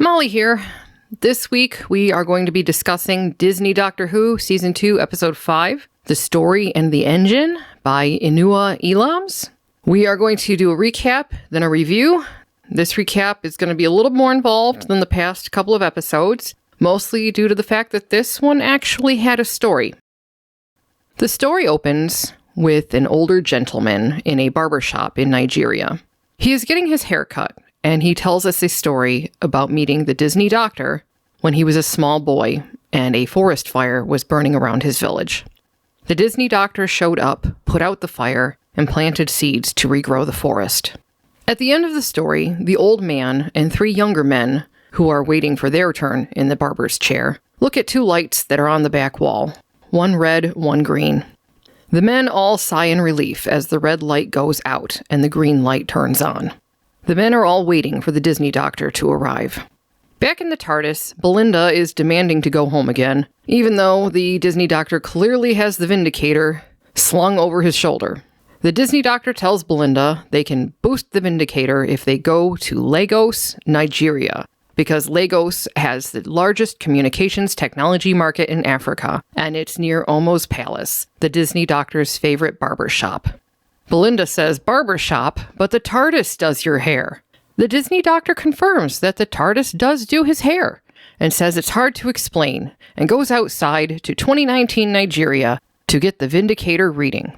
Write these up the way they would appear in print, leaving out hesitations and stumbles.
Molly here. This week we are going to be discussing Disney Doctor Who Season 2, Episode 5, The Story and the Engine by Ncuti Gatwa. We are going to do a recap, then a review. This recap is going to be a little more involved than the past couple of episodes, mostly due to the fact that this one actually had a story. The story opens with an older gentleman in a barbershop in Nigeria. He is getting his hair cut, and he tells us a story about meeting the Disney Doctor when he was a small boy and a forest fire was burning around his village. The Disney Doctor showed up, put out the fire, and planted seeds to regrow the forest. At the end of the story, the old man and three younger men, who are waiting for their turn in the barber's chair, look at two lights that are on the back wall, one red, one green. The men all sigh in relief as the red light goes out and the green light turns on. The men are all waiting for the Disney Doctor to arrive. Back in the TARDIS, Belinda is demanding to go home again, even though the Disney Doctor clearly has the Vindicator slung over his shoulder. The Disney Doctor tells Belinda they can boost the Vindicator if they go to Lagos, Nigeria, because Lagos has the largest communications technology market in Africa, and it's near Omo's palace, the Disney Doctor's favorite barber shop. Belinda says barbershop, but the TARDIS does your hair. The Disney Doctor confirms that the TARDIS does do his hair, and says it's hard to explain, and goes outside to 2019 Nigeria to get the Vindicator reading.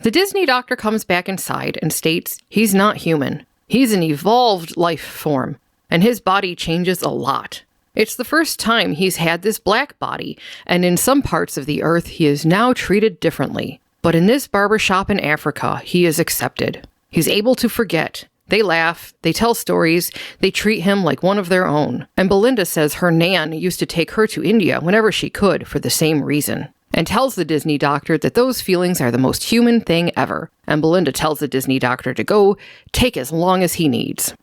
The Disney Doctor comes back inside and states he's not human. He's an evolved life form, and his body changes a lot. It's the first time he's had this black body, and in some parts of the earth he is now treated differently. But in this barbershop in Africa, he is accepted. He's able to forget. They laugh, they tell stories, they treat him like one of their own. And Belinda says her Nan used to take her to India whenever she could for the same reason, and tells the Disney Doctor that those feelings are the most human thing ever. And Belinda tells the Disney Doctor to go take as long as he needs.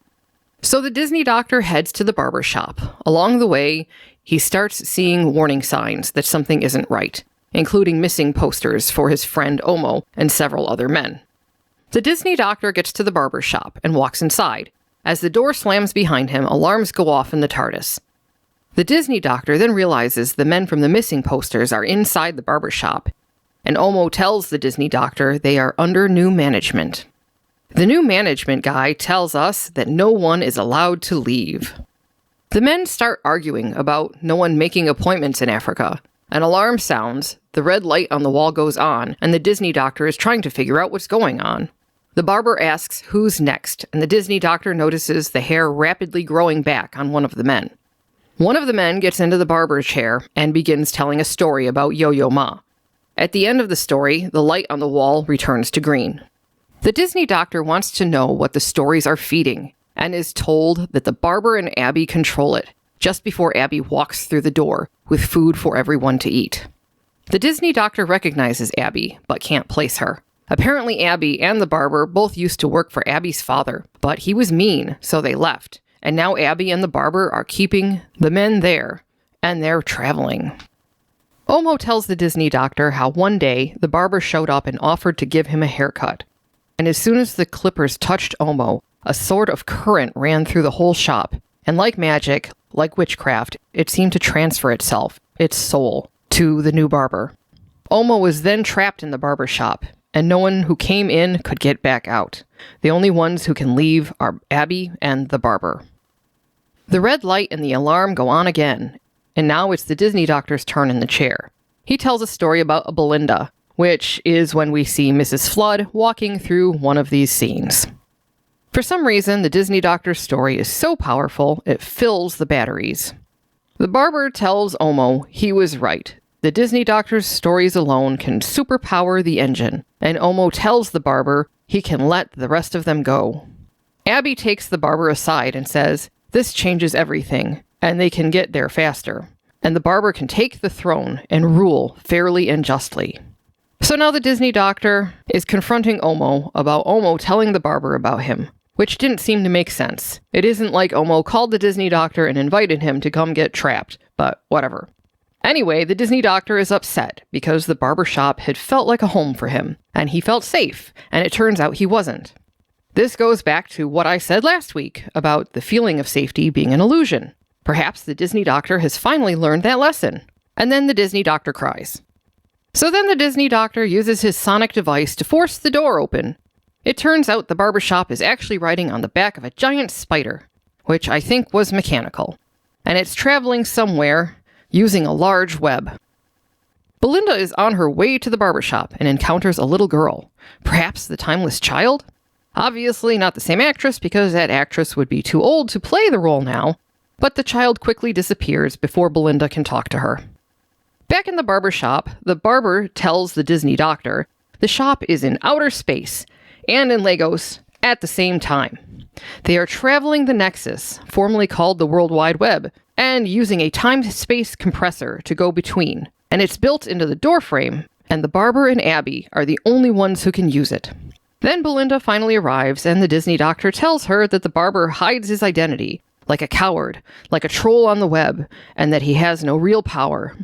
So the Disney Doctor heads to the barbershop. Along the way, he starts seeing warning signs that something isn't right, including missing posters for his friend Omo and several other men. The Disney Doctor gets to the barber shop and walks inside. As the door slams behind him, alarms go off in the TARDIS. The Disney Doctor then realizes the men from the missing posters are inside the barber shop, and Omo tells the Disney Doctor they are under new management. The new management guy tells us that no one is allowed to leave. The men start arguing about no one making appointments in Africa. An alarm sounds, the red light on the wall goes on, and the Disney Doctor is trying to figure out what's going on. The barber asks who's next, and the Disney Doctor notices the hair rapidly growing back on one of the men. One of the men gets into the barber chair and begins telling a story about Yo-Yo Ma. At the end of the story, the light on the wall returns to green. The Disney Doctor wants to know what the stories are feeding, and is told that the barber and Abby control it, just before Abby walks through the door with food for everyone to eat. The Disney Doctor recognizes Abby, but can't place her. Apparently Abby and the barber both used to work for Abby's father, but he was mean, so they left. And now Abby and the barber are keeping the men there, and they're traveling. Omo tells the Disney Doctor how one day the barber showed up and offered to give him a haircut. And as soon as the clippers touched Omo, a sort of current ran through the whole shop, and like magic, like witchcraft, it seemed to transfer itself, its soul, to the new barber. Omo was then trapped in the barber shop, and no one who came in could get back out. The only ones who can leave are Abby and the barber. The red light and the alarm go on again, and now it's the Disney Doctor's turn in the chair. He tells a story about a Belinda, which is when we see Mrs. Flood walking through one of these scenes. For some reason, the Disney Doctor's story is so powerful, it fills the batteries. The barber tells Omo he was right. The Disney Doctor's stories alone can superpower the engine, and Omo tells the barber he can let the rest of them go. Abby takes the barber aside and says, this changes everything, and they can get there faster, and the barber can take the throne and rule fairly and justly. So now the Disney Doctor is confronting Omo about Omo telling the barber about him, which didn't seem to make sense. It isn't like Omo called the Disney Doctor and invited him to come get trapped, but whatever. Anyway, the Disney Doctor is upset because the barber shop had felt like a home for him, and he felt safe, and it turns out he wasn't. This goes back to what I said last week about the feeling of safety being an illusion. Perhaps the Disney doctor has finally learned that lesson. And then the Disney doctor cries. So then the Disney doctor uses his sonic device to force the door open. It turns out the barbershop is actually riding on the back of a giant spider, which I think was mechanical. And it's traveling somewhere using a large web. Belinda is on her way to the barbershop and encounters a little girl, perhaps the timeless child? Obviously not the same actress because that actress would be too old to play the role now, but the child quickly disappears before Belinda can talk to her. Back in the barbershop, the barber tells the Disney doctor the shop is in outer space and in Lagos at the same time. They are traveling the Nexus, formerly called the World Wide Web, and using a time-space compressor to go between, and it's built into the doorframe, and the barber and Abby are the only ones who can use it. Then Belinda finally arrives, and the Disney doctor tells her that the barber hides his identity, like a coward, like a troll on the web, and that he has no real power.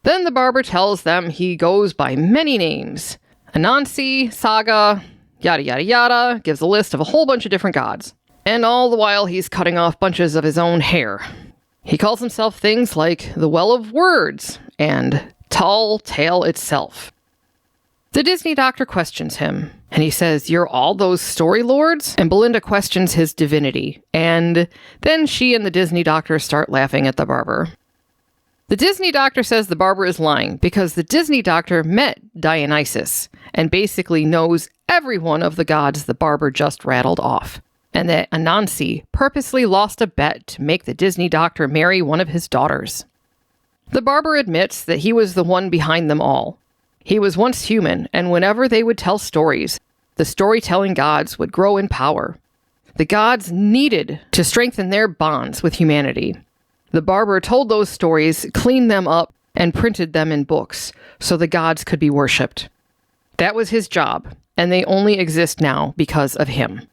Then the barber tells them he goes by many names. Anansi, Saga, yada yada yada, gives a list of a whole bunch of different gods. And all the while he's cutting off bunches of his own hair. He calls himself things like the Well of Words and Tall Tale itself. The Disney doctor questions him, and he says, "You're all those story lords?" And Belinda questions his divinity, and then she and the Disney doctor start laughing at the barber. The Disney doctor says the barber is lying because the Disney doctor met Dionysus and basically knows every one of the gods the barber just rattled off, and that Anansi purposely lost a bet to make the Disney doctor marry one of his daughters. The barber admits that he was the one behind them all. He was once human, and whenever they would tell stories, the storytelling gods would grow in power. The gods needed to strengthen their bonds with humanity. The barber told those stories, cleaned them up, and printed them in books, so the gods could be worshipped. That was his job, and they only exist now because of him.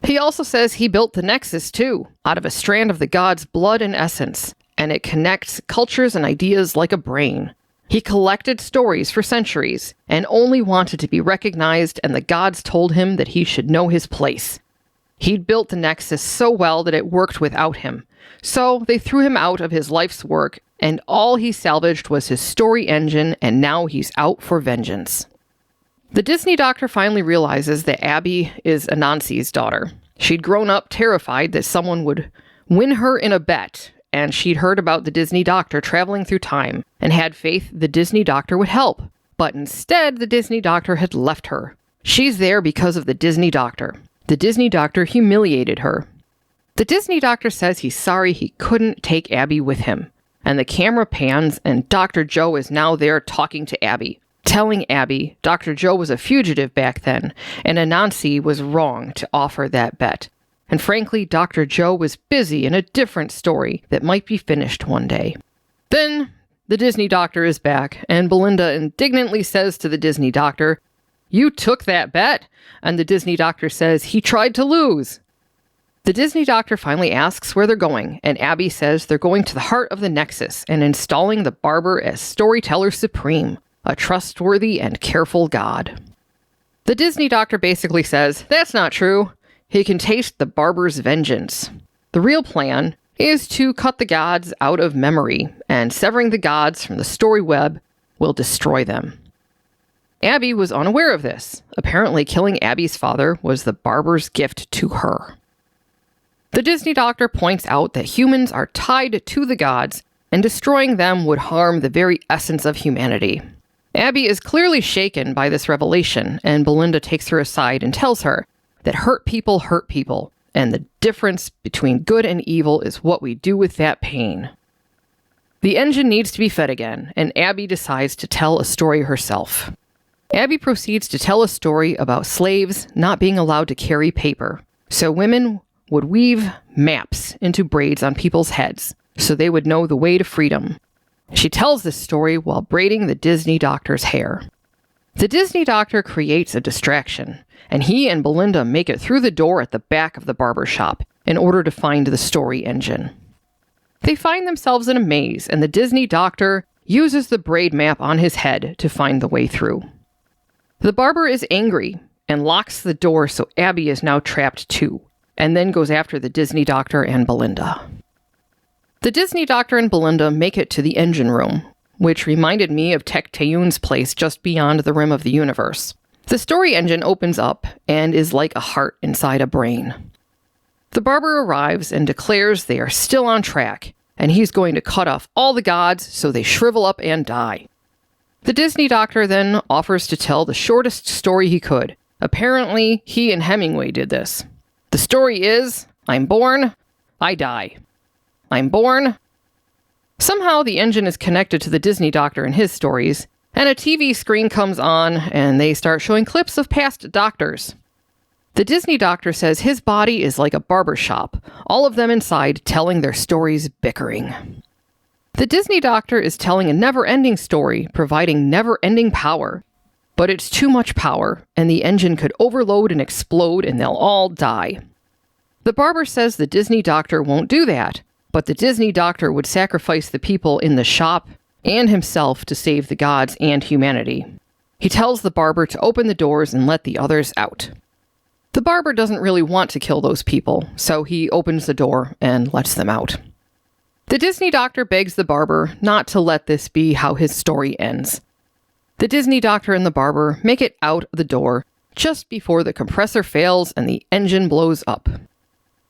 He also says he built the Nexus, too, out of a strand of the gods' blood and essence, and it connects cultures and ideas like a brain. He collected stories for centuries, and only wanted to be recognized, and the gods told him that he should know his place. He'd built the Nexus so well that it worked without him. So they threw him out of his life's work, and all he salvaged was his story engine, and now he's out for vengeance. The Disney doctor finally realizes that Abby is Anansi's daughter. She'd grown up terrified that someone would win her in a bet, and she'd heard about the Disney doctor traveling through time, and had faith the Disney doctor would help. But instead, the Disney doctor had left her. She's there because of the Disney doctor. The Disney doctor humiliated her. The Disney doctor says he's sorry he couldn't take Abby with him, and the camera pans and Dr. Joe is now there talking to Abby, telling Abby Dr. Joe was a fugitive back then, and Anansi was wrong to offer that bet. And frankly, Dr. Joe was busy in a different story that might be finished one day. Then the Disney doctor is back, and Belinda indignantly says to the Disney doctor, "You took that bet?" And the Disney doctor says he tried to lose. The Disney doctor finally asks where they're going, and Abby says they're going to the heart of the Nexus and installing the barber as storyteller supreme, a trustworthy and careful god. The Disney doctor basically says that's not true. He can taste the barber's vengeance. The real plan is to cut the gods out of memory, and severing the gods from the story web will destroy them. Abby was unaware of this. Apparently, killing Abby's father was the barber's gift to her. The Disney doctor points out that humans are tied to the gods, and destroying them would harm the very essence of humanity. Abby is clearly shaken by this revelation, and Belinda takes her aside and tells her that hurt people, and the difference between good and evil is what we do with that pain. The engine needs to be fed again, and Abby decides to tell a story herself. Abby proceeds to tell a story about slaves not being allowed to carry paper, so women would weave maps into braids on people's heads so they would know the way to freedom. She tells this story while braiding the Disney doctor's hair. The Disney doctor creates a distraction, and he and Belinda make it through the door at the back of the barber shop in order to find the story engine. They find themselves in a maze, and the Disney doctor uses the braid map on his head to find the way through. The barber is angry, and locks the door so Abby is now trapped too, and then goes after the Disney doctor and Belinda. The Disney doctor and Belinda make it to the engine room, which reminded me of Tecteun's place just beyond the rim of the universe. The story engine opens up and is like a heart inside a brain. The barber arrives and declares they are still on track, and he's going to cut off all the gods so they shrivel up and die. The Disney doctor then offers to tell the shortest story he could. Apparently, he and Hemingway did this. The story is, I'm born, I die. I'm born. Somehow the engine is connected to the Disney doctor and his stories, and a TV screen comes on and they start showing clips of past doctors. The Disney doctor says his body is like a barber shop, all of them inside telling their stories bickering. The Disney doctor is telling a never-ending story, providing never-ending power. But it's too much power, and the engine could overload and explode and they'll all die. The barber says the Disney doctor won't do that, but the Disney doctor would sacrifice the people in the shop and himself to save the gods and humanity. He tells the barber to open the doors and let the others out. The barber doesn't really want to kill those people, so he opens the door and lets them out. The Disney doctor begs the barber not to let this be how his story ends. The Disney doctor and the barber make it out the door just before the compressor fails and the engine blows up.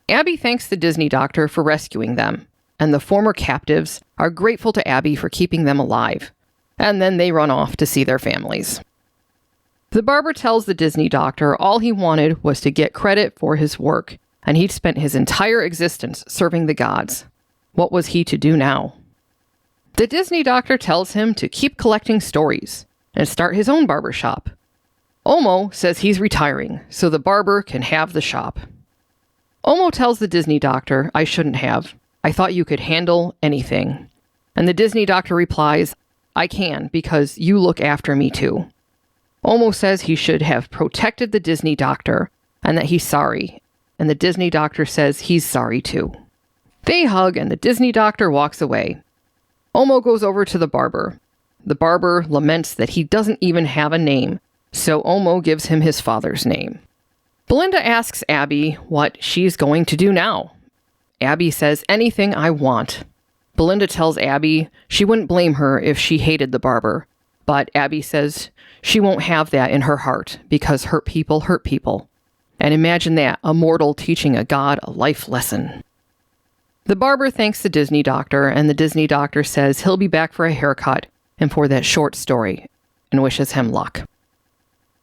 Abby thanks the Disney doctor for rescuing them, and the former captives are grateful to Abby for keeping them alive, and then they run off to see their families. The barber tells the Disney doctor all he wanted was to get credit for his work, and he'd spent his entire existence serving the gods. What was he to do now? The Disney doctor tells him to keep collecting stories and start his own barber shop. Omo says he's retiring, so the barber can have the shop. Omo tells the Disney doctor, I shouldn't have. I thought you could handle anything. And the Disney doctor replies, I can, because you look after me too. Omo says he should have protected the Disney doctor, and that he's sorry. And the Disney doctor says he's sorry too. They hug, and the Disney doctor walks away. Omo goes over to the barber. The barber laments that he doesn't even have a name, so Omo gives him his father's name. Belinda asks Abby what she's going to do now. Abby says, anything I want. Belinda tells Abby she wouldn't blame her if she hated the barber, but Abby says she won't have that in her heart because hurt people hurt people. And imagine that, a mortal teaching a god a life lesson. The barber thanks the Disney doctor, and the Disney doctor says he'll be back for a haircut and for that short story, and wishes him luck.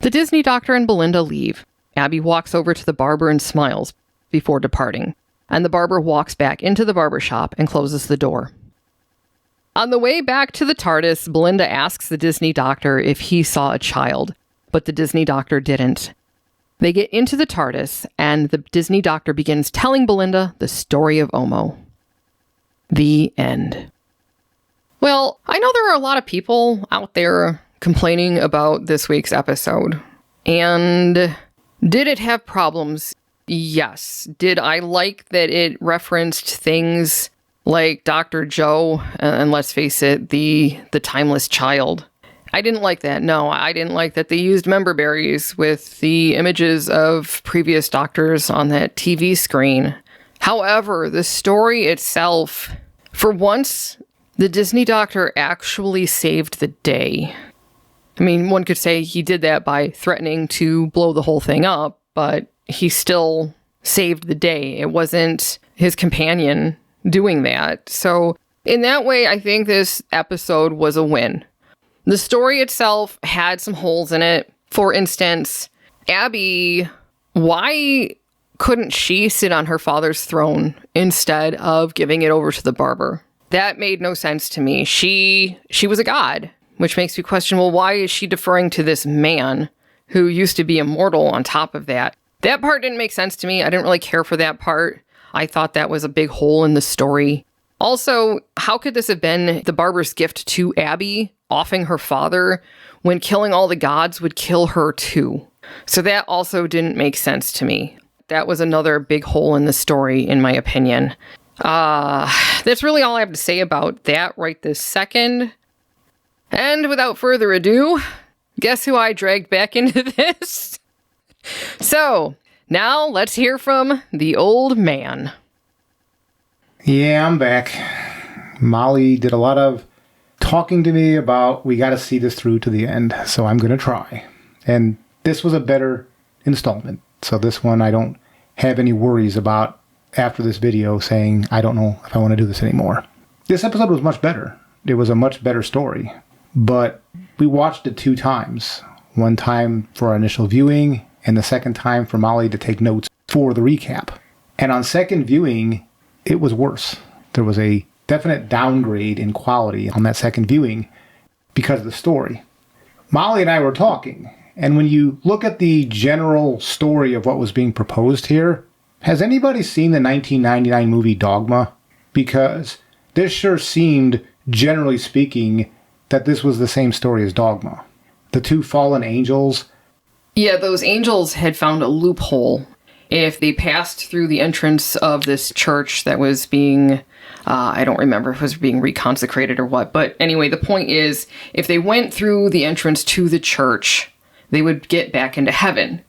The Disney doctor and Belinda leave. Abby walks over to the barber and smiles before departing, and the barber walks back into the barber shop and closes the door. On the way back to the TARDIS, Belinda asks the Disney doctor if he saw a child, but the Disney doctor didn't. They get into the TARDIS, and the Disney doctor begins telling Belinda the story of Omo. The end. Well, I know there are a lot of people out there complaining about this week's episode. And did it have problems? Yes. Did I like that it referenced things like Dr. Joe, and let's face it, the timeless child? I didn't like that. No, I didn't like that they used member berries with the images of previous doctors on that TV screen. However, the story itself, for once, the Disney doctor actually saved the day. I mean, one could say he did that by threatening to blow the whole thing up, but he still saved the day. It wasn't his companion doing that. So in that way, I think this episode was a win. The story itself had some holes in it. For instance, Abby, why couldn't she sit on her father's throne instead of giving it over to the barber? That made no sense to me. She was a god, which makes me question, well, why is she deferring to this man who used to be immortal on top of that? That part didn't make sense to me. I didn't really care for that part. I thought that was a big hole in the story. Also, how could this have been the barber's gift to Abby, offing her father, when killing all the gods would kill her too? So that also didn't make sense to me. That was another big hole in the story, in my opinion. That's really all I have to say about that right this second. And without further ado, guess who I dragged back into this? So, now let's hear from the old man. Yeah, I'm back. Molly did a lot of talking to me about we got to see this through to the end, so I'm going to try. And this was a better installment. So this one I don't have any worries about after this video saying I don't know if I want to do this anymore. This episode was much better. It was a much better story. But we watched it 2 times. One time for our initial viewing, and the second time for Molly to take notes for the recap. And on second viewing, it was worse. There was a definite downgrade in quality on that second viewing because of the story. Molly and I were talking, and when you look at the general story of what was being proposed here, has anybody seen the 1999 movie Dogma? Because this sure seemed, generally speaking, that this was the same story as Dogma. The 2 fallen angels. Yeah, those angels had found a loophole. If they passed through the entrance of this church that was being, I don't remember if it was being reconsecrated or what, but anyway, the point is, if they went through the entrance to the church, they would get back into heaven.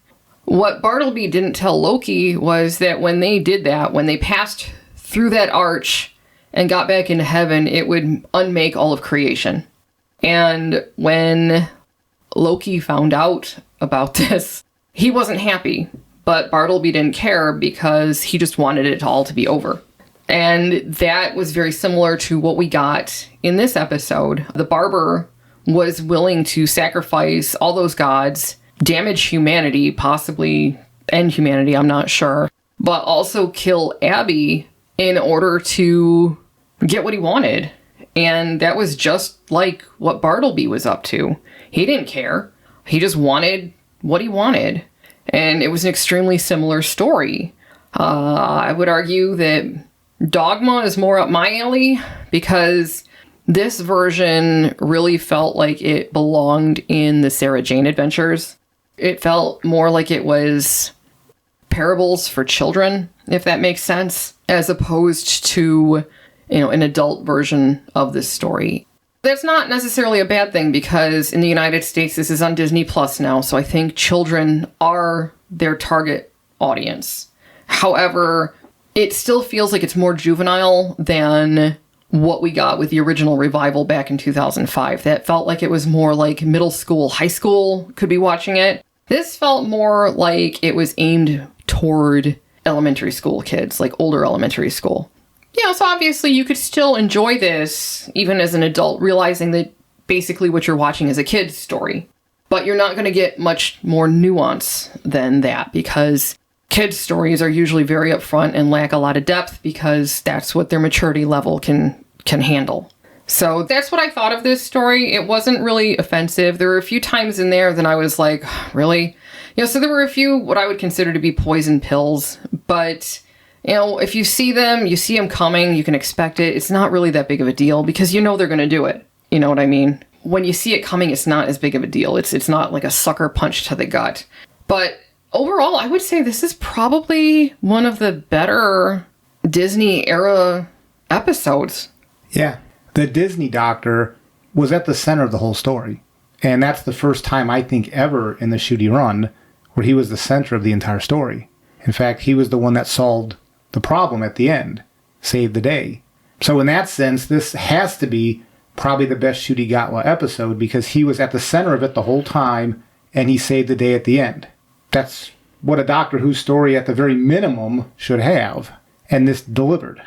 What Bartleby didn't tell Loki was that when they did that, when they passed through that arch and got back into heaven, it would unmake all of creation. And when Loki found out about this, he wasn't happy. But Bartleby didn't care because he just wanted it all to be over. And that was very similar to what we got in this episode. The barber was willing to sacrifice all those gods, damage humanity, possibly end humanity, I'm not sure, but also kill Abby in order to get what he wanted. And that was just like what Bartleby was up to. He didn't care. He just wanted what he wanted. And it was an extremely similar story. I would argue that Dogma is more up my alley because this version really felt like it belonged in the Sarah Jane Adventures. It felt more like it was parables for children, if that makes sense, as opposed to, an adult version of this story. That's not necessarily a bad thing because in the United States, this is on Disney Plus now, so I think children are their target audience. However, it still feels like it's more juvenile than what we got with the original revival back in 2005. That felt like it was more like middle school, high school could be watching it. This felt more like it was aimed toward elementary school kids, like older elementary school. Yeah, so obviously you could still enjoy this, even as an adult, realizing that basically what you're watching is a kid's story. But you're not going to get much more nuance than that, because kids' stories are usually very upfront and lack a lot of depth, because that's what their maturity level can handle. So that's what I thought of this story. It wasn't really offensive. There were a few times in there that I was like, really? So there were a few what I would consider to be poison pills, but if you see them coming, you can expect it. It's not really that big of a deal because they're going to do it. You know what I mean? When you see it coming, it's not as big of a deal. It's not like a sucker punch to the gut. But overall, I would say this is probably one of the better Disney era episodes. Yeah. The Disney Doctor was at the center of the whole story. And that's the first time I think ever in the Ncuti run where he was the center of the entire story. In fact, he was the one that solved the problem at the end, saved the day. So in that sense, this has to be probably the best Ncuti Gatwa episode because he was at the center of it the whole time and he saved the day at the end. That's what a Doctor Who story at the very minimum should have, and this delivered.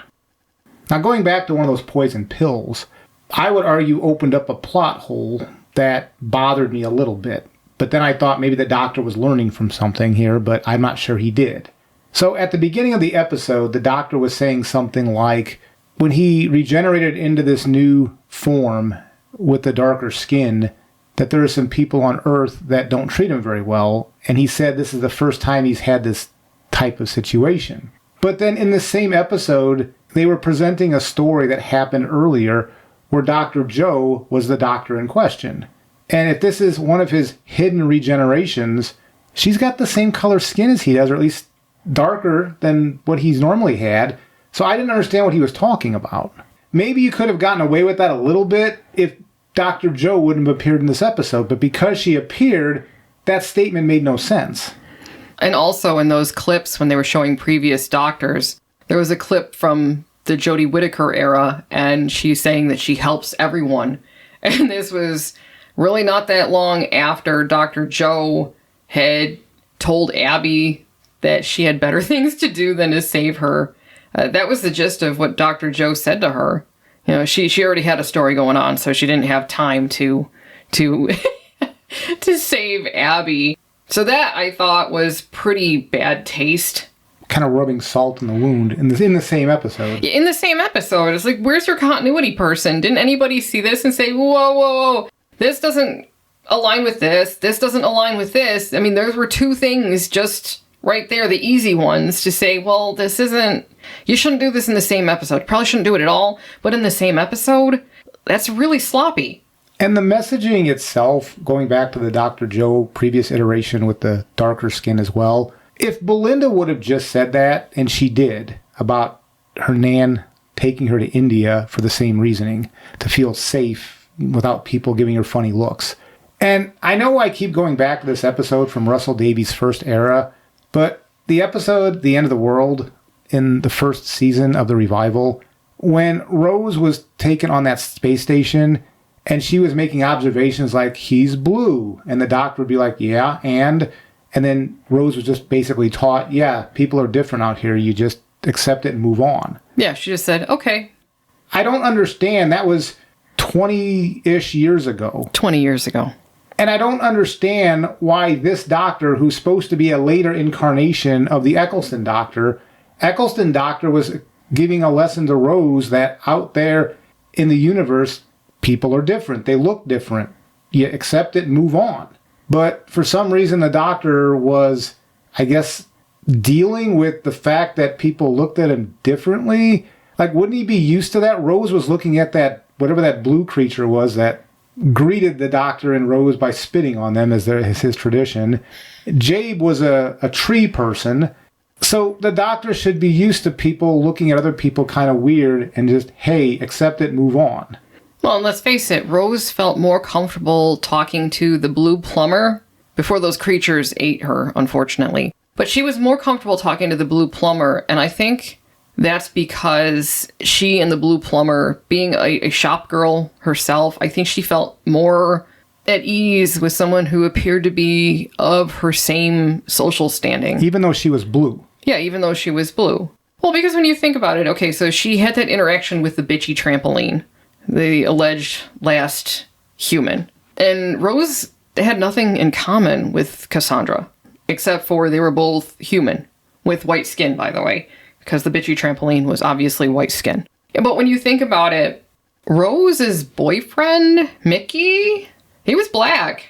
Now going back to one of those poison pills, I would argue opened up a plot hole that bothered me a little bit. But then I thought maybe the Doctor was learning from something here, but I'm not sure he did. So at the beginning of the episode, the Doctor was saying something like, when he regenerated into this new form with the darker skin, that there are some people on Earth that don't treat him very well, and he said this is the first time he's had this type of situation. But then in the same episode, they were presenting a story that happened earlier where Dr. Joe was the doctor in question. And if this is one of his hidden regenerations, she's got the same color skin as he does, or at least darker than what he's normally had. So I didn't understand what he was talking about. Maybe you could have gotten away with that a little bit if Dr. Joe wouldn't have appeared in this episode, but because she appeared, that statement made no sense. And also in those clips when they were showing previous doctors, there was a clip from the Jodie Whittaker era, and she's saying that she helps everyone. And this was really not that long after Dr. Joe had told Abby that she had better things to do than to save her. That was the gist of what Dr. Joe said to her. You know, she already had a story going on, so she didn't have time to to save Abby. So that, I thought, was pretty bad taste. Kind of rubbing salt in the wound in the same episode. In the same episode. It's like, where's your continuity person? Didn't anybody see this and say, whoa, this doesn't align with this. This doesn't align with this. I mean, those were two things just right there, the easy ones, to say, well, this isn't, you shouldn't do this in the same episode. You probably shouldn't do it at all. But in the same episode, that's really sloppy. And the messaging itself, going back to the Dr. Joe previous iteration with the darker skin as well, if Belinda would have just said that, and she did, about her nan taking her to India for the same reasoning, to feel safe without people giving her funny looks. And I know I keep going back to this episode from Russell Davies' first era, but the episode, The End of the World, in the first season of the revival, when Rose was taken on that space station, and she was making observations like, he's blue, and the doctor would be like, yeah, and then Rose was just basically taught, yeah, people are different out here. You just accept it and move on. Yeah, she just said, okay. I don't understand. That was 20-ish years ago. 20 years ago. And I don't understand why this doctor, who's supposed to be a later incarnation of the Eccleston doctor was giving a lesson to Rose that out there in the universe, people are different. They look different. You accept it and move on. But for some reason, the doctor was, I guess, dealing with the fact that people looked at him differently. Like, wouldn't he be used to that? Rose was looking at that, whatever that blue creature was that greeted the doctor and Rose by spitting on them as his tradition. Jabe was a tree person. So the doctor should be used to people looking at other people kind of weird and just, hey, accept it, move on. Well, and let's face it, Rose felt more comfortable talking to the blue plumber before those creatures ate her, unfortunately. But she was more comfortable talking to the blue plumber, and I think that's because she and the blue plumber, being a shop girl herself, I think she felt more at ease with someone who appeared to be of her same social standing. Even though she was blue. Yeah, even though she was blue. Well, because when you think about it, okay, so she had that interaction with the bitchy trampoline, the alleged last human. And Rose had nothing in common with Cassandra, except for they were both human, with white skin, by the way, because the bitchy trampoline was obviously white skin. But when you think about it, Rose's boyfriend, Mickey, he was black.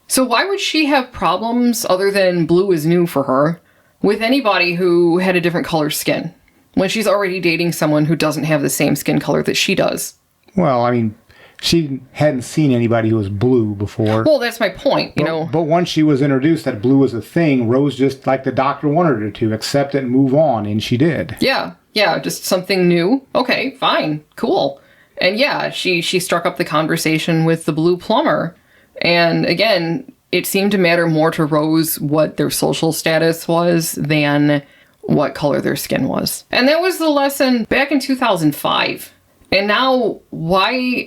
So why would she have problems other than blue is new for her with anybody who had a different color skin when she's already dating someone who doesn't have the same skin color that she does? Well, I mean, she hadn't seen anybody who was blue before. Well, that's my point, you know. But once she was introduced that blue was a thing, Rose just, like the doctor wanted her to, accept it and move on, and she did. Yeah, just something new. Okay, fine, cool. And yeah, she struck up the conversation with the blue plumber. And again, it seemed to matter more to Rose what their social status was than what color their skin was. And that was the lesson back in 2005. And now, why?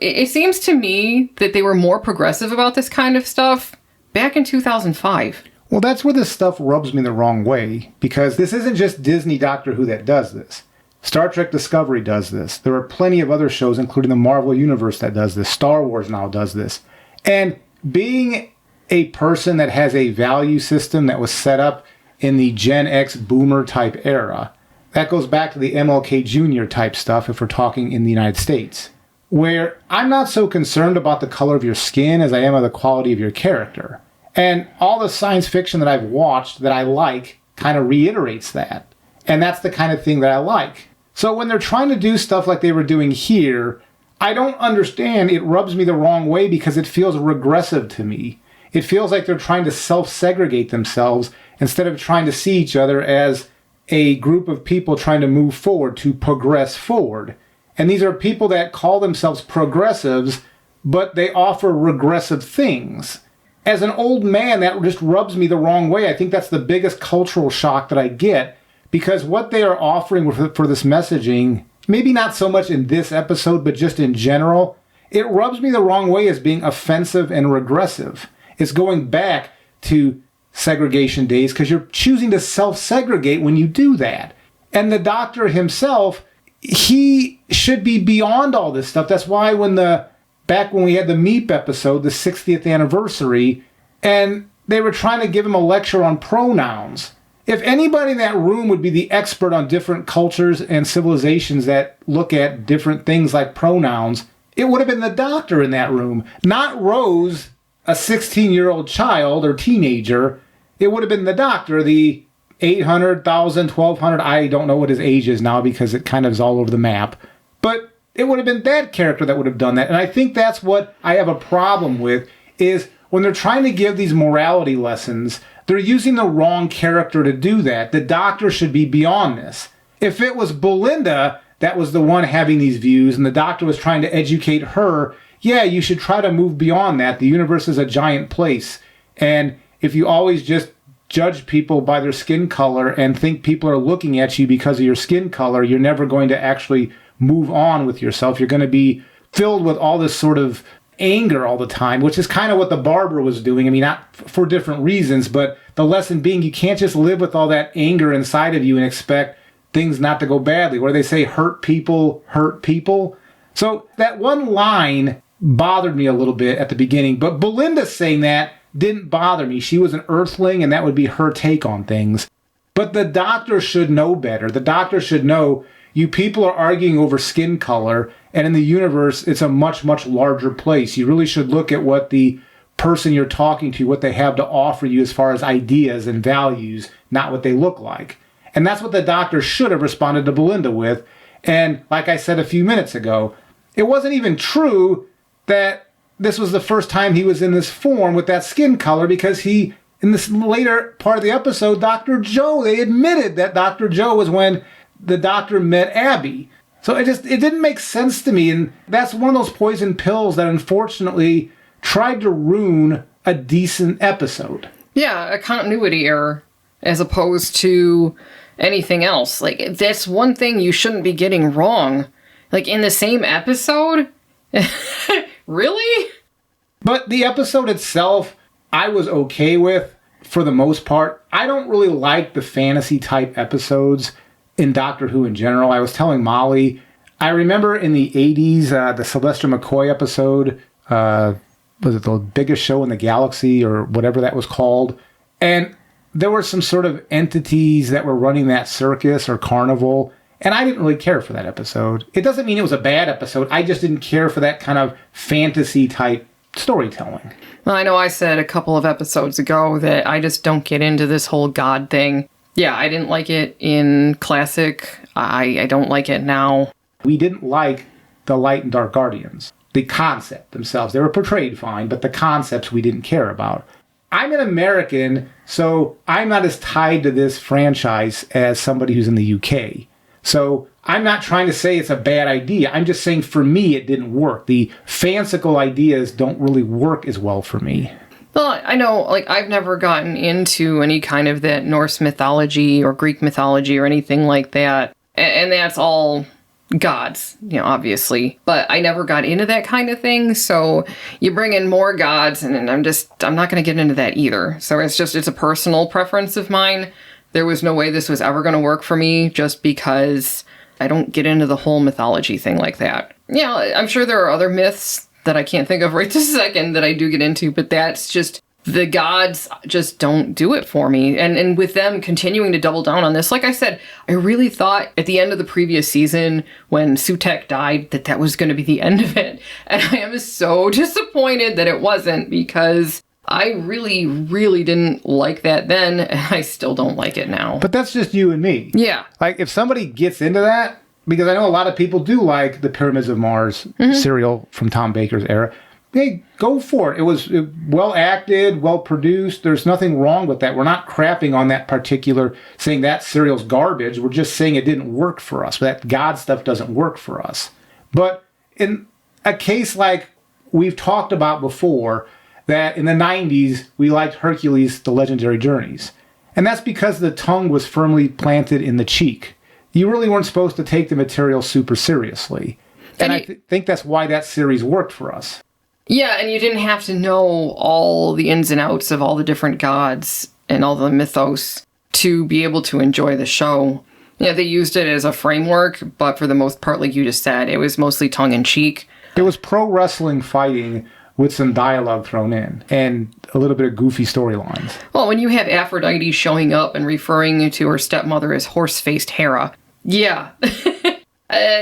It seems to me that they were more progressive about this kind of stuff back in 2005. Well, that's where this stuff rubs me the wrong way, because this isn't just Disney Doctor Who that does this. Star Trek Discovery does this. There are plenty of other shows, including the Marvel Universe, that does this. Star Wars now does this. And being a person that has a value system that was set up in the Gen X boomer type era, that goes back to the MLK Jr. type stuff if we're talking in the United States, where I'm not so concerned about the color of your skin as I am of the quality of your character. And all the science fiction that I've watched that I like kind of reiterates that. And that's the kind of thing that I like. So when they're trying to do stuff like they were doing here, I don't understand. It rubs me the wrong way because it feels regressive to me. It feels like they're trying to self-segregate themselves instead of trying to see each other as a group of people trying to move forward, to progress forward. And these are people that call themselves progressives, but they offer regressive things. as an old man, that just rubs me the wrong way. I think that's the biggest cultural shock that I get, because what they are offering for this messaging, maybe not so much in this episode, but just in general, it rubs me the wrong way as being offensive and regressive. It's going back to segregation days because you're choosing to self-segregate when you do that. And the doctor himself, he should be beyond all this stuff. That's why back when we had the Meep episode, the 60th anniversary, and they were trying to give him a lecture on pronouns. If anybody in that room would be the expert on different cultures and civilizations that look at different things like pronouns, it would have been the doctor in that room, not Rose, a 16-year-old child or teenager. It would have been the doctor, the 800, 1,000, 1,200, I don't know what his age is now because it kind of is all over the map. But it would have been that character that would have done that. And I think that's what I have a problem with, is when they're trying to give these morality lessons, they're using the wrong character to do that. The doctor should be beyond this. If it was Belinda that was the one having these views and the doctor was trying to educate her, yeah, you should try to move beyond that. The universe is a giant place. And if you always just judge people by their skin color and think people are looking at you because of your skin color, you're never going to actually move on with yourself. You're going to be filled with all this sort of anger all the time, which is kind of what the barber was doing. I mean, not for different reasons, but the lesson being you can't just live with all that anger inside of you and expect things not to go badly. Where they say hurt people hurt people. So that one line bothered me a little bit at the beginning, but Belinda saying that didn't bother me. She was an earthling and that would be her take on things. But the doctor should know better. The doctor should know you people are arguing over skin color, and in the universe, it's a much, much larger place. You really should look at what the person you're talking to, what they have to offer you as far as ideas and values, not what they look like. And that's what the doctor should have responded to Belinda with. And like I said a few minutes ago, it wasn't even true that this was the first time he was in this form with that skin color, because in this later part of the episode, Dr. Joe, they admitted that Dr. Joe was when the doctor met Abby. So it didn't make sense to me. And that's one of those poison pills that unfortunately tried to ruin a decent episode. Yeah, a continuity error as opposed to anything else. Like, that's one thing you shouldn't be getting wrong. Like, in the same episode? Really? But the episode itself, I was okay with for the most part. I don't really like the fantasy type episodes in Doctor Who in general. I was telling Molly, I remember in the 80s, the Sylvester McCoy episode, was it The Biggest Show in the Galaxy or whatever that was called? And there were some sort of entities that were running that circus or carnival, and I didn't really care for that episode. It doesn't mean it was a bad episode. I just didn't care for that kind of fantasy type storytelling. Well, I know I said a couple of episodes ago that I just don't get into this whole God thing. Yeah, I didn't like it in Classic. I don't like it now. We didn't like the Light and Dark Guardians. The concept themselves. They were portrayed fine, but the concepts we didn't care about. I'm an American, so I'm not as tied to this franchise as somebody who's in the UK. So I'm not trying to say it's a bad idea. I'm just saying for me it didn't work. The fanciful ideas don't really work as well for me. Well, I know, like, I've never gotten into any kind of that Norse mythology or Greek mythology or anything like that. And that's all gods, obviously. But I never got into that kind of thing. So you bring in more gods and I'm not going to get into that either. So it's a personal preference of mine. There was no way this was ever going to work for me just because I don't get into the whole mythology thing like that. Yeah, I'm sure there are other myths that I can't think of right this second that I do get into, but that's just, the gods just don't do it for me. And with them continuing to double down on this, like I said, I really thought at the end of the previous season when Sutek died that was going to be the end of it. And I am so disappointed that it wasn't, because I really, really didn't like that then, and I still don't like it now. But that's just you and me. Yeah. Like, if somebody gets into that, because I know a lot of people do like the Pyramids of Mars serial from Tom Baker's era, hey, go for it. It was well acted, well produced. There's nothing wrong with that. We're not crapping on that particular, saying that serial's garbage. We're just saying it didn't work for us. That God stuff doesn't work for us. But in a case like we've talked about before, that in the 90s, we liked Hercules, The Legendary Journeys. And that's because the tongue was firmly planted in the cheek. You really weren't supposed to take the material super seriously. And I think that's why that series worked for us. Yeah, and you didn't have to know all the ins and outs of all the different gods and all the mythos to be able to enjoy the show. Yeah, they used it as a framework, but for the most part, like you just said, it was mostly tongue-in-cheek. It was pro wrestling fighting with some dialogue thrown in and a little bit of goofy storylines. Well, when you have Aphrodite showing up and referring to her stepmother as horse-faced Hera, yeah.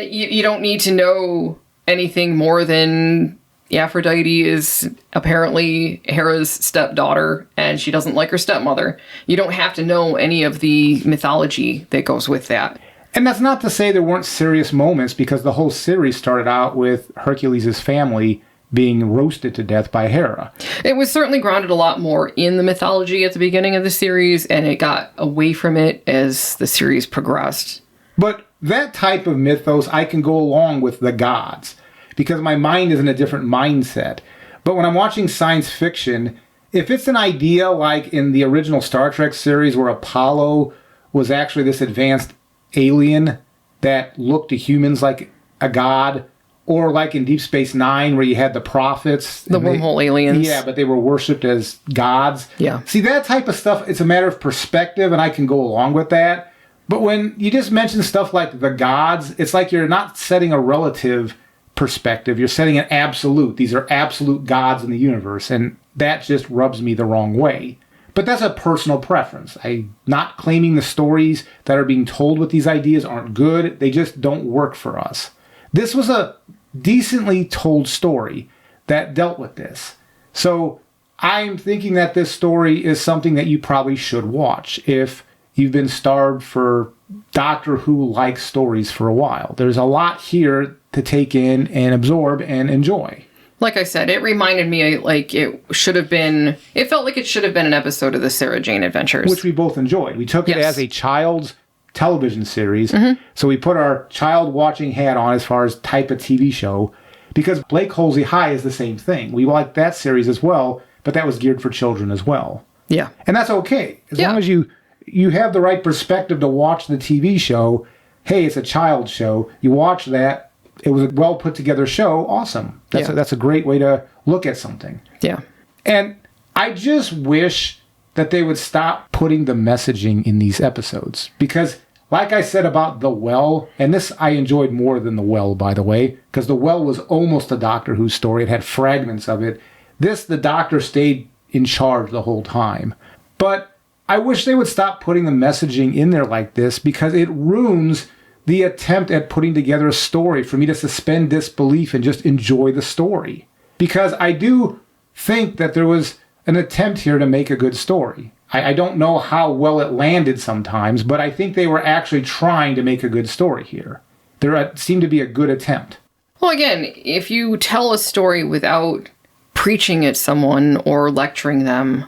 You don't need to know anything more than Aphrodite is apparently Hera's stepdaughter and she doesn't like her stepmother. You don't have to know any of the mythology that goes with that. And that's not to say there weren't serious moments, because the whole series started out with Hercules' family being roasted to death by Hera. It was certainly grounded a lot more in the mythology at the beginning of the series, and it got away from it as the series progressed. But that type of mythos, I can go along with the gods, because my mind is in a different mindset. But when I'm watching science fiction, if it's an idea like in the original Star Trek series where Apollo was actually this advanced alien that looked to humans like a god, or like in Deep Space Nine where you had the prophets. The wormhole aliens. Yeah, but they were worshipped as gods. Yeah. See, that type of stuff, it's a matter of perspective, and I can go along with that. But when you just mention stuff like the gods, it's like you're not setting a relative perspective. You're setting an absolute. These are absolute gods in the universe, and that just rubs me the wrong way. But that's a personal preference. I'm not claiming the stories that are being told with these ideas aren't good. They just don't work for us. This was a decently told story that dealt with this. So I'm thinking that this story is something that you probably should watch if you've been starved for Doctor Who-like stories for a while. There's a lot here to take in and absorb and enjoy. Like I said, it reminded me like it felt like it should have been an episode of the Sarah Jane Adventures. Which we both enjoyed. We took it as a child's television series. Mm-hmm. So we put our child watching hat on as far as type of TV show, because Blake Halsey High is the same thing. We liked that series as well, but that was geared for children as well. Yeah. And that's okay. As long as you have the right perspective to watch the TV show. Hey, it's a child show. You watch that. It was a well put together show. Awesome. That's a great way to look at something. Yeah. And I just wish that they would stop putting the messaging in these episodes, because like I said about The Well, and this I enjoyed more than The Well, by the way, because The Well was almost a Doctor Who story. It had fragments of it. The Doctor stayed in charge the whole time. But I wish they would stop putting the messaging in there like this, because it ruins the attempt at putting together a story for me to suspend disbelief and just enjoy the story. Because I do think that there was an attempt here to make a good story. I don't know how well it landed sometimes, but I think they were actually trying to make a good story here. There seemed to be a good attempt. Well, again, if you tell a story without preaching at someone or lecturing them,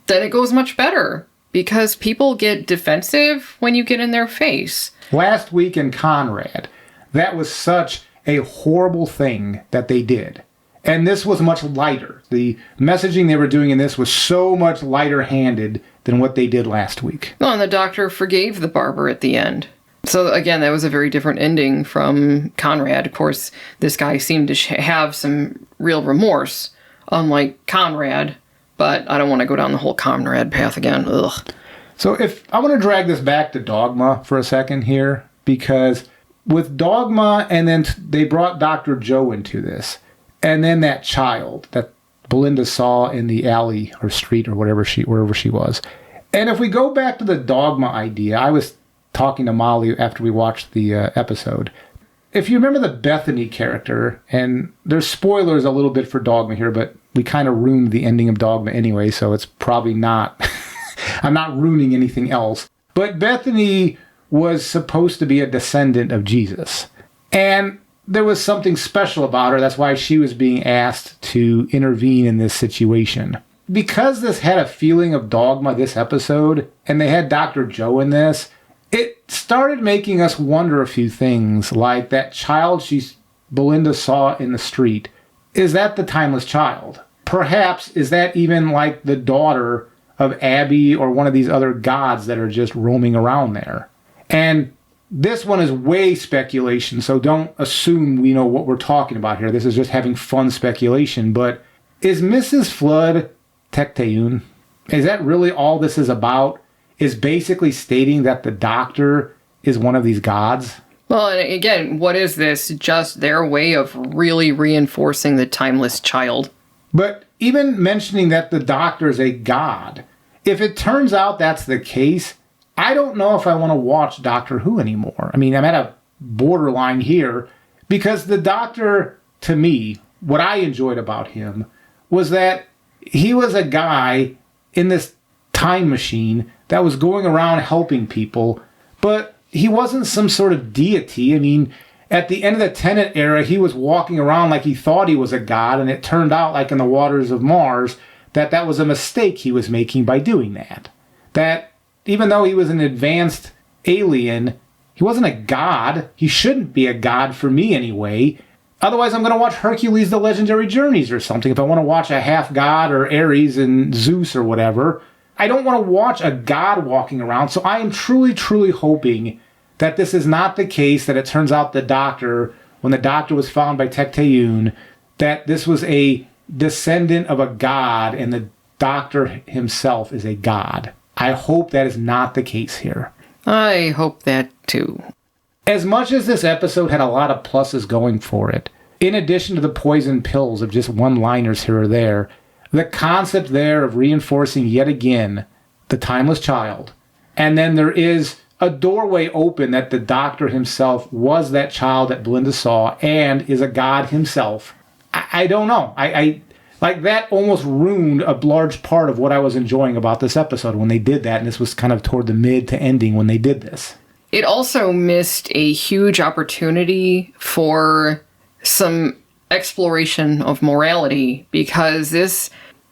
then it goes much better, because people get defensive when you get in their face. Last week in Conrad, that was such a horrible thing that they did. And this was much lighter. The messaging they were doing in this was so much lighter-handed than what they did last week. Well, and the Doctor forgave the barber at the end. So, again, that was a very different ending from Conrad. Of course, this guy seemed to have some real remorse, unlike Conrad. But I don't want to go down the whole Conrad path again. Ugh. So if I want to drag this back to Dogma for a second here, because with Dogma, and then they brought Dr. Joe into this, and then that child that Belinda saw in the alley or street or wherever she was. And if we go back to the Dogma idea, I was talking to Molly after we watched the episode. If you remember the Bethany character, and there's spoilers a little bit for Dogma here, but we kind of ruined the ending of Dogma anyway, so it's probably not... I'm not ruining anything else. But Bethany was supposed to be a descendant of Jesus. And there was something special about her. That's why she was being asked to intervene in this situation. Because this had a feeling of Dogma, this episode, and they had Dr. Joe in this, it started making us wonder a few things, like that child Belinda saw in the street. Is that the timeless child? perhaps, is that even like the daughter of Abby or one of these other gods that are just roaming around there? And this one is way speculation, so don't assume we know what we're talking about here. This is just having fun speculation. But is Mrs. Flood Tecteun? Is that really all this is about? Is basically stating that the doctor is one of these gods? Well, and again, what is this? Just their way of really reinforcing the timeless child. But even mentioning that the doctor is a god, if it turns out that's the case, I don't know if I want to watch Doctor Who anymore. I mean, I'm at a borderline here because the doctor, to me, what I enjoyed about him was that he was a guy in this time machine that was going around helping people, but he wasn't some sort of deity. I mean, at the end of the Tennant era, he was walking around like he thought he was a god, and it turned out, like in the waters of Mars, that was a mistake he was making by doing that. That even though he was an advanced alien, he wasn't a god. He shouldn't be a god for me anyway. Otherwise, I'm going to watch Hercules The Legendary Journeys or something if I want to watch a half-god or Ares and Zeus or whatever. I don't want to watch a god walking around, so I am truly, truly hoping that this is not the case, that it turns out the doctor, when the doctor was found by Tecteun, that this was a descendant of a god and the doctor himself is a god. I hope that is not the case here. I hope that too. As much as this episode had a lot of pluses going for it, in addition to the poison pills of just one-liners here or there, the concept there of reinforcing yet again the timeless child, and then there is a doorway open that the doctor himself was that child that Belinda saw and is a god himself. I don't know. I like that almost ruined a large part of what I was enjoying about this episode when they did that, and this was kind of toward the mid to ending when they did this. It also missed a huge opportunity for some exploration of morality, because this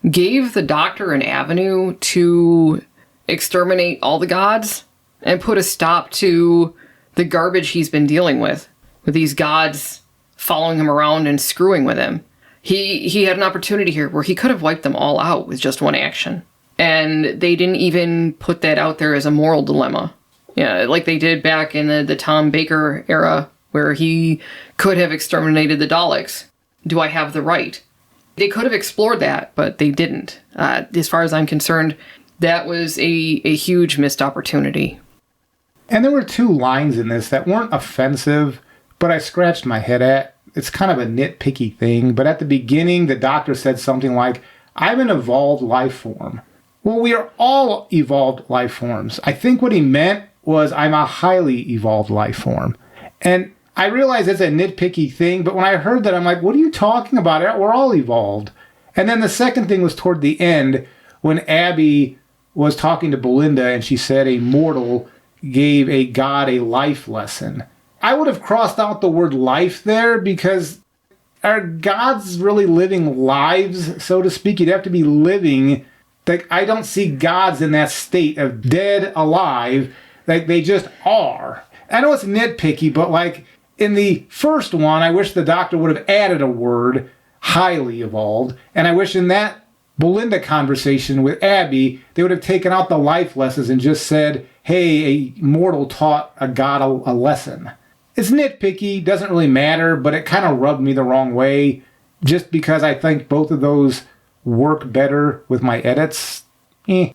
gave the doctor an avenue to exterminate all the gods and put a stop to the garbage he's been dealing with these gods following him around and screwing with him. He had an opportunity here where he could have wiped them all out with just one action. And they didn't even put that out there as a moral dilemma. Yeah, like they did back in the Tom Baker era, where he could have exterminated the Daleks. Do I have the right? They could have explored that, but they didn't. As far as I'm concerned, that was a huge missed opportunity. And there were two lines in this that weren't offensive, but I scratched my head at. It's kind of a nitpicky thing, but at the beginning, the doctor said something like, "I'm an evolved life form." Well, we are all evolved life forms. I think what he meant was, I'm a highly evolved life form. And I realize it's a nitpicky thing, but when I heard that, I'm like, what are you talking about? We're all evolved. And then the second thing was toward the end, when Abby was talking to Belinda and she said a mortal gave a god a life lesson. I would have crossed out the word life there, because are gods really living lives, so to speak? You'd have to be living. Like, I don't see gods in that state of dead, alive. Like, they just are. I know it's nitpicky, but like in the first one, I wish the doctor would have added a word, highly evolved. And I wish in that Belinda conversation with Abby, they would have taken out the life lessons and just said, hey, a mortal taught a god a lesson. It's nitpicky, doesn't really matter, but it kind of rubbed me the wrong way, just because I think both of those work better with my edits.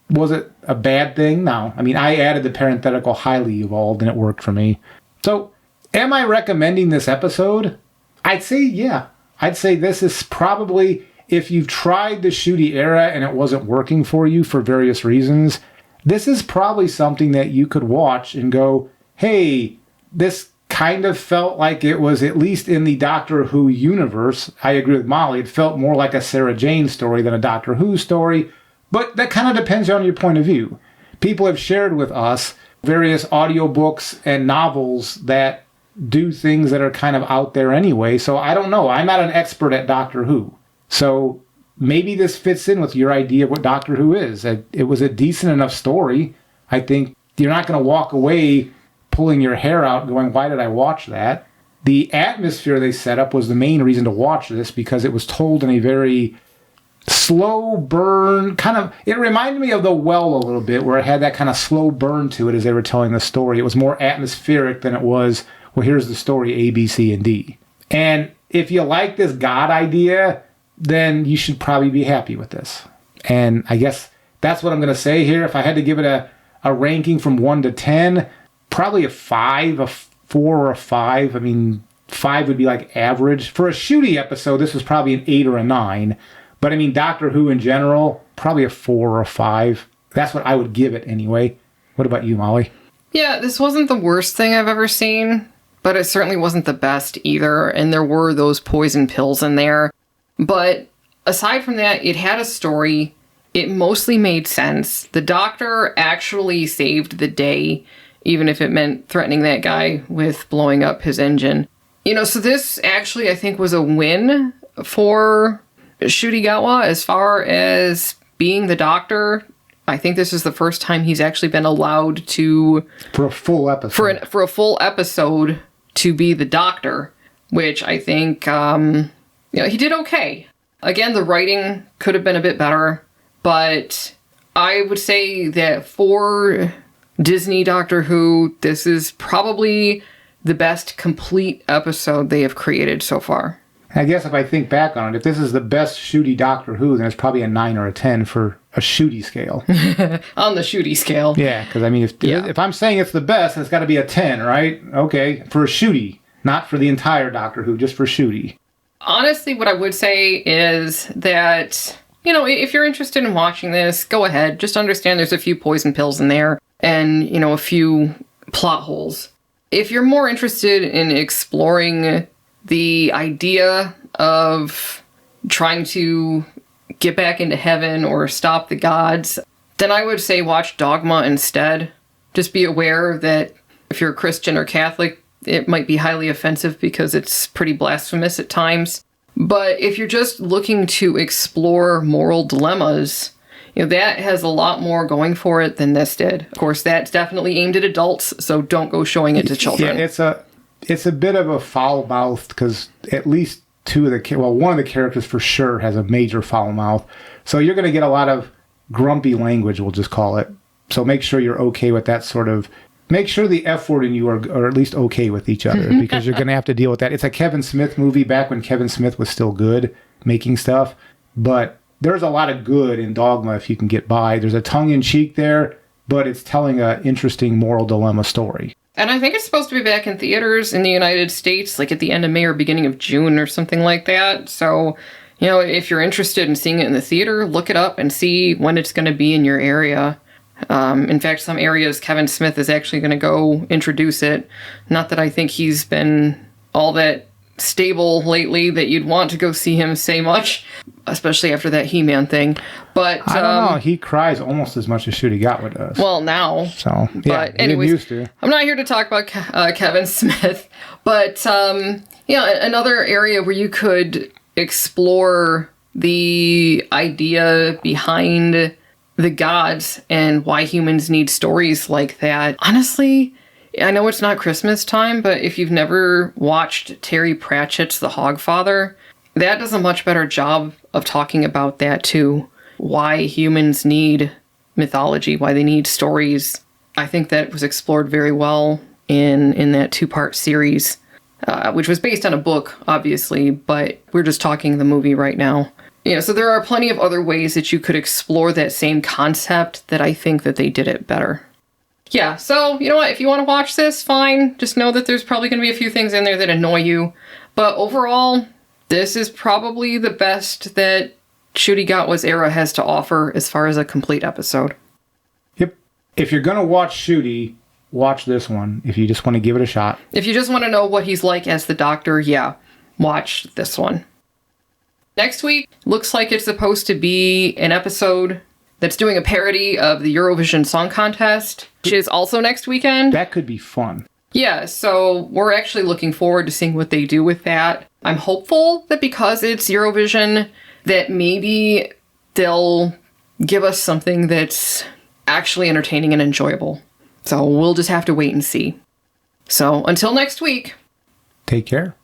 Was it a bad thing? No. I mean, I added the parenthetical highly evolved and it worked for me. So, am I recommending this episode? I'd say yeah. I'd say this is probably, if you've tried the Ncuti era and it wasn't working for you for various reasons, this is probably something that you could watch and go, hey, this kind of felt like it was, at least in the Doctor Who universe, I agree with Molly, it felt more like a Sarah Jane story than a Doctor Who story, but that kind of depends on your point of view. People have shared with us various audiobooks and novels that do things that are kind of out there anyway, so I don't know. I'm not an expert at Doctor Who, so maybe this fits in with your idea of what Doctor Who is. It was a decent enough story. I think you're not going to walk away pulling your hair out going, why did I watch that? The atmosphere they set up was the main reason to watch this, because it was told in a very slow burn, kind of, it reminded me of The Well a little bit, where it had that kind of slow burn to it as they were telling the story. It was more atmospheric than it was, well, here's the story A, B, C, and D. And if you like this God idea, then you should probably be happy with this. And I guess that's what I'm going to say here. If I had to give it a ranking from 1 to 10, probably a 5, a 4 or a 5. I mean, 5 would be like average. For a Ncuti episode, this was probably an 8 or a 9. But I mean, Doctor Who in general, probably a 4 or a 5. That's what I would give it anyway. What about you, Molly? Yeah, this wasn't the worst thing I've ever seen, but it certainly wasn't the best either. And there were those poison pills in there. But aside from that, it had a story. It mostly made sense. The Doctor actually saved the day, even if it meant threatening that guy with blowing up his engine. You know, so this actually, I think, was a win for Ncuti Gatwa as far as being the Doctor. I think this is the first time he's actually been allowed to... For a full episode. For a full episode to be the Doctor, which I think, he did okay. Again, the writing could have been a bit better, but I would say that for Disney Doctor Who, this is probably the best complete episode they have created so far. I guess if I think back on it, if this is the best Ncuti Doctor Who, then it's probably a 9 or a 10 for a Ncuti scale. On the Ncuti scale. Yeah, because I mean, if I'm saying it's the best, it's got to be a 10, right? Okay, for a Ncuti, not for the entire Doctor Who, just for Ncuti. Honestly, what I would say is that, if you're interested in watching this, go ahead. Just understand there's a few poison pills in there and, a few plot holes. If you're more interested in exploring the idea of trying to get back into heaven or stop the gods, then I would say watch Dogma instead. Just be aware that if you're a Christian or Catholic, it might be highly offensive because it's pretty blasphemous at times. But if you're just looking to explore moral dilemmas, that has a lot more going for it than this did. Of course, that's definitely aimed at adults, so don't go showing it to children. Yeah, it's a bit of a foul mouth because at least one of the characters for sure has a major foul mouth. So you're going to get a lot of grumpy language, we'll just call it. So make sure you're okay with that sort of... Make sure the F word and you are at least okay with each other because you're going to have to deal with that. It's a Kevin Smith movie back when Kevin Smith was still good making stuff. But there's a lot of good in Dogma if you can get by. There's a tongue-in-cheek there, but it's telling an interesting moral dilemma story. And I think it's supposed to be back in theaters in the United States, like at the end of May or beginning of June or something like that. So, if you're interested in seeing it in the theater, look it up and see when it's going to be in your area. In fact, some areas Kevin Smith is actually going to go introduce it. Not that I think he's been all that stable lately that you'd want to go see him say much, especially after that He-Man thing. But I don't know. He cries almost as much as Ncuti Gatwa does. Well, now. So, yeah, but anyways, used to. I'm not here to talk about Kevin Smith, but another area where you could explore the idea behind the gods and why humans need stories like that. Honestly, I know it's not Christmas time, but if you've never watched Terry Pratchett's The Hogfather, that does a much better job of talking about that too. Why humans need mythology, why they need stories. I think that was explored very well in that 2-part series, which was based on a book, obviously, but we're just talking the movie right now. So there are plenty of other ways that you could explore that same concept that I think that they did it better. Yeah, so, you know what, if you want to watch this, fine. Just know that there's probably going to be a few things in there that annoy you. But overall, this is probably the best that Ncuti Gatwa's era has to offer as far as a complete episode. Yep. If you're going to watch Ncuti, watch this one. If you just want to give it a shot. If you just want to know what he's like as the Doctor, yeah, watch this one. Next week, looks like it's supposed to be an episode that's doing a parody of the Eurovision Song Contest, which is also next weekend. That could be fun. Yeah, so we're actually looking forward to seeing what they do with that. I'm hopeful that because it's Eurovision, that maybe they'll give us something that's actually entertaining and enjoyable. So we'll just have to wait and see. So until next week. Take care.